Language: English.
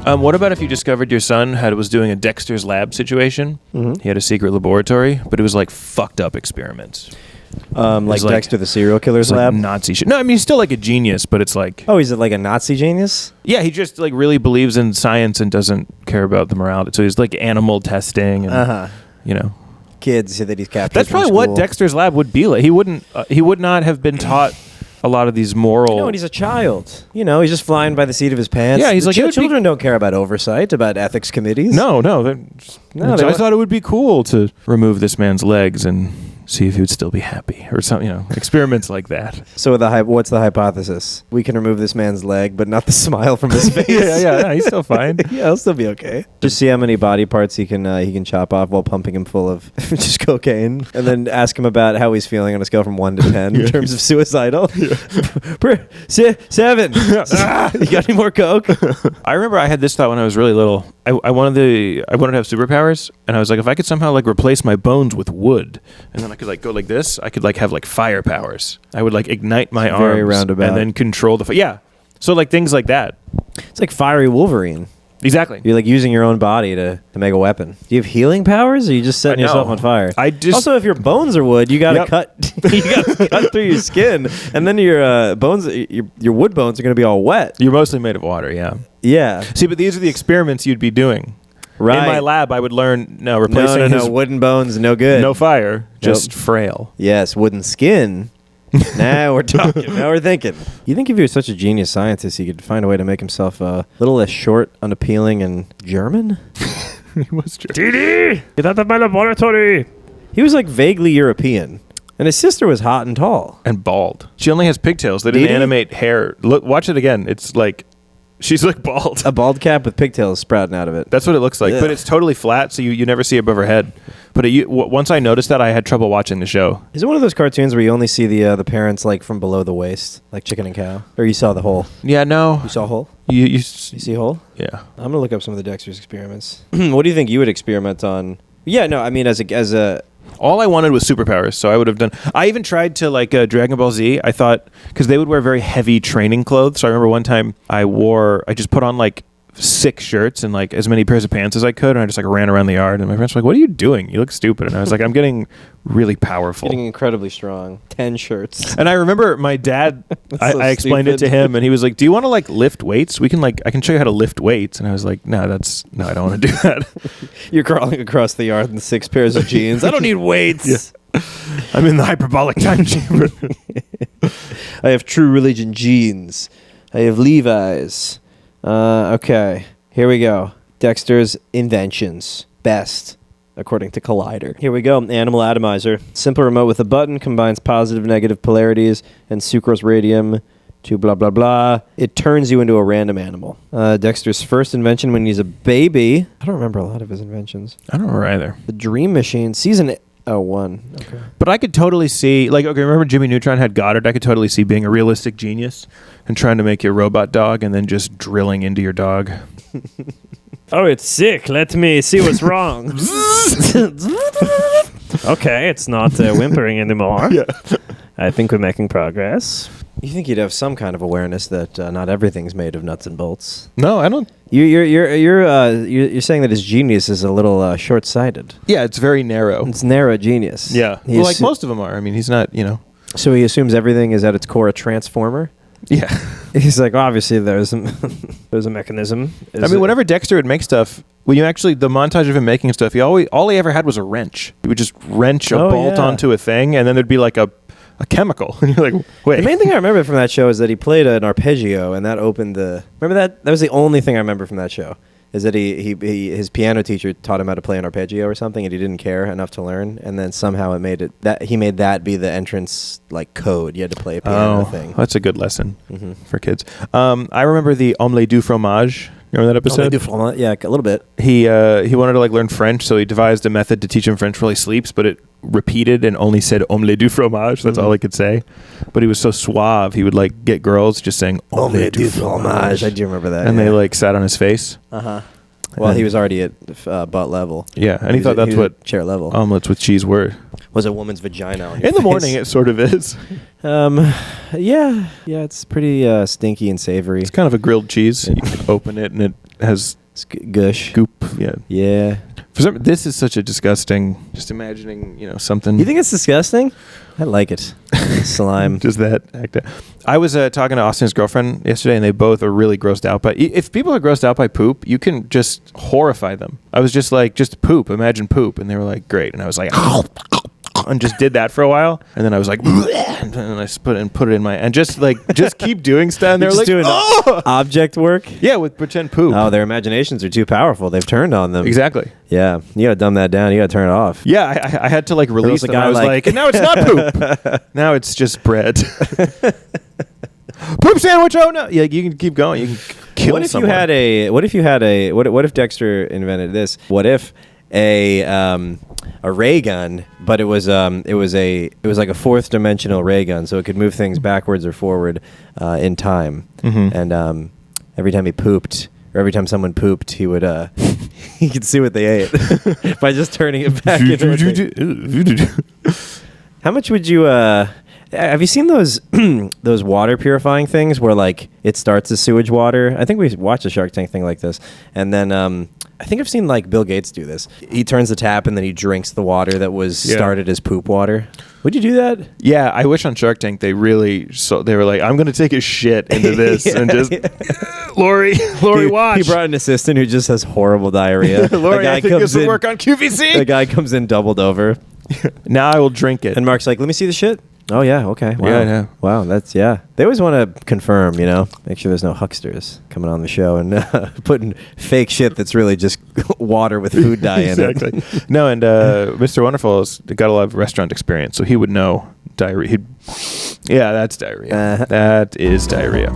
What about if you discovered your son was doing a Dexter's lab situation? Mm-hmm. He had a secret laboratory, but it was like fucked up experiments. Like Dexter the serial killer's lab? Like Nazi shit. No, I mean, he's still like a genius, but it's like... Oh, he's like a Nazi genius? Yeah, he just like really believes in science and doesn't care about the morality. So he's like animal testing and, you know... Kids that he's captured. That's probably what Dexter's lab would be like. He would not have been taught a lot of these moral... No, and he's a child. You know, he's just flying by the seat of his pants. Yeah, he's like... Children don't care about oversight, about ethics committees. No. I thought it would be cool to remove this man's legs and see if he would still be happy or something, you know, experiments like that. So what's the hypothesis? We can remove this man's leg, but not the smile from his face. yeah, he's still fine. Yeah, he'll still be okay. Just see how many body parts he can chop off while pumping him full of just cocaine, and then ask him about how he's feeling on a scale from 1 to 10 in terms of suicidal. 7. You got any more coke? I remember I had this thought when I was really little. I wanted to have superpowers, and I was like, if I could somehow like replace my bones with wood, and then I could like go like this, I could like have like fire powers. I would like ignite my arms very roundabout. And then control the yeah. So like things like that. It's like fiery Wolverine. Exactly. You're like using your own body to make a weapon. Do you have healing powers, or are you just setting yourself on fire? Also, if your bones are wood, you gotta cut. You gotta cut through your skin, and then your bones, your wood bones, are gonna be all wet. You're mostly made of water. Yeah. Yeah. See, but these are the experiments you'd be doing. Right. In my lab, I would learn replacing No, wooden bones, no good. No fire, just frail. Yes, wooden skin. Now we're talking. Now we're thinking. You think if you're such a genius scientist, he could find a way to make himself a little less short, unappealing, and German? He was German. Didi, get out of my laboratory. He was like vaguely European. And his sister was hot and tall. And bald. She only has pigtails. They didn't animate hair. Look, watch it again. It's like... She's like bald. A bald cap with pigtails sprouting out of it. That's what it looks like. Ugh. But it's totally flat, so you never see above her head. But once I noticed that, I had trouble watching the show. Is it one of those cartoons where you only see the parents like from below the waist, like Chicken and Cow? Or you saw the hole? Yeah, no. You saw a hole? You see a hole? Yeah. I'm going to look up some of the Dexter's experiments. What do you think you would experiment on? Yeah, no, I mean as a all I wanted was superpowers, so I would have done... I even tried to, like, Dragon Ball Z. I thought... Because they would wear very heavy training clothes. So I remember one time I just put on, like, 6 shirts and, like, as many pairs of pants as I could, and I just, like, ran around the yard. And my friends were like, what are you doing? You look stupid. And I was like, I'm getting really powerful. Getting incredibly strong. 10 shirts. And I remember my dad... I explained it to him, and he was like, do you want to, like, lift weights? I can show you how to lift weights. And I was like, no, I don't want to do that. You're crawling across the yard in 6 pairs of jeans. I don't need weights. Yeah. I'm in the hyperbolic time chamber. I have True Religion jeans. I have Levi's. Okay, here we go. Dexter's inventions. Best, according to Collider. Here we go. Animal atomizer. Simple remote with a button. Combines positive, negative polarities and sucrose radium to blah, blah, blah. It turns you into a random animal. Dexter's first invention when he's a baby. I don't remember a lot of his inventions. I don't remember either. The Dream Machine. Season 1. Okay. But I could totally see, like, okay, remember Jimmy Neutron had Goddard? I could totally see being a realistic genius and trying to make your robot dog and then just drilling into your dog. Oh, it's sick. Let me see what's wrong. Okay, it's not whimpering anymore. Yeah. I think we're making progress. You think you'd have some kind of awareness that not everything's made of nuts and bolts? No, I don't. You're saying that his genius is a little short-sighted. Yeah, it's very narrow. It's narrow genius. Yeah, well, like most of them are. I mean, he's not, So he assumes everything is at its core a transformer. Yeah. He's like, obviously there's a mechanism. Whenever Dexter would make stuff, the montage of him making stuff, all he ever had was a wrench. He would just wrench a bolt onto a thing, and then there'd be like a chemical. And you're like, wait. The main thing I remember from that show is that he played an arpeggio, and that opened the... Remember that? That was the only thing I remember from that show, is that his piano teacher taught him how to play an arpeggio or something, and he didn't care enough to learn, and then somehow he made that be the entrance, like, code. You had to play a piano thing. That's a good lesson for kids. I remember the omelette du fromage. Remember that episode? Omelette du fromage, yeah, a little bit. He wanted to, like, learn French, so he devised a method to teach him French while he sleeps, but it repeated and only said omelette du fromage. That's all he could say. But he was so suave, he would, like, get girls just saying omelette du fromage. I do remember that. And they, like, sat on his face. Uh-huh. Well, he was already at butt level. Yeah, and he thought that's what chair level omelets with cheese were. Was a woman's vagina on your In the morning, it sort of is. Yeah, it's pretty stinky and savory. It's kind of a grilled cheese. You can open it, and it has Gush. goop. Yeah. Yeah. For some, this is such a disgusting. Just imagining, something. You think it's disgusting? I like it. Slime. Just that act. I was talking to Austin's girlfriend yesterday, and they both are really grossed out by. If people are grossed out by poop, you can just horrify them. I was just like, just poop. Imagine poop, and they were like, great. And I was like, and just did that for a while, and then I was like, and then I put it in my, and just keep doing stuff. And they're Just like, doing object work. yeah, with pretend poop. Oh, their imaginations are too powerful. They've turned on them. Exactly. Yeah, you gotta dumb that down. You gotta turn it off. Yeah, I had to release a them. guy I was like, now it's not poop. Now it's just bread. Poop sandwich. Oh no! Yeah, you can keep going. You can kill What if someone. What if Dexter invented this? What if a ray gun, but it was like a fourth dimensional ray gun, so it could move things backwards or forward in time. Mm-hmm. And every time he pooped, or every time someone pooped, he would he could see what they ate by just turning it back. How much would you? Have you seen those those water purifying things where it starts as sewage water? I think we watched a Shark Tank thing like this, and then I think I've seen Bill Gates do this. He turns the tap and then he drinks the water that was started as poop water. Would you do that? Yeah, I wish on Shark Tank they really they were like, I'm going to take a shit into this and just Lori, watch. He brought an assistant who just has horrible diarrhea. Lori, I think this will work on QVC. The guy comes in doubled over. Now I will drink it. And Mark's like, let me see the shit. Oh, yeah, okay. Wow. Yeah. Wow, They always want to confirm, make sure there's no hucksters coming on the show and putting fake shit that's really just water with food dye in it. Exactly. No, and Mr. Wonderful has got a lot of restaurant experience, so he would know diarrhea. Yeah, that's diarrhea. That is diarrhea.